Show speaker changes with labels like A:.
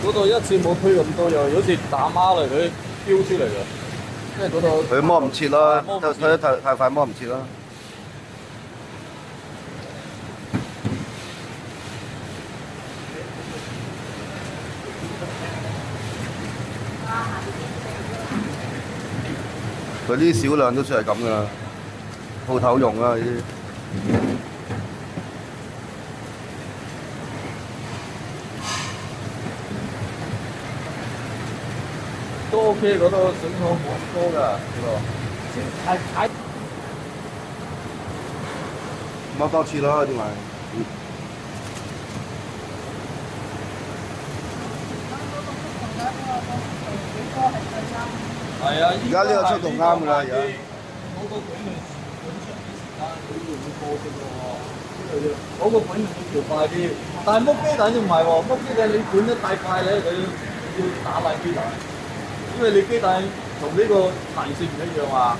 A: 嗰度一次冇推咁多，又好似打孖嚟，佢飆出嚟嘅，因為嗰度
B: 佢摸唔切啦，
A: 摸唔切
B: 推得太快摸唔切啦。佢呢啲少量都算係咁噶啦，鋪頭用啊呢啲。
A: 都 OK，嗰度水草冇咁多㗎，嗰度係
B: 冇多次啦，點解？
A: 係啊，
B: 而家呢個速度啱㗎啦，而家。
A: 嗰個管出啲時間，佢會唔會過嘅喎？嗰個管要調快啲，但係剝雞蛋就唔係喎，剝雞蛋你管得太快咧，佢要打爛雞蛋，因為你雞蛋同呢個彈性唔一樣啊。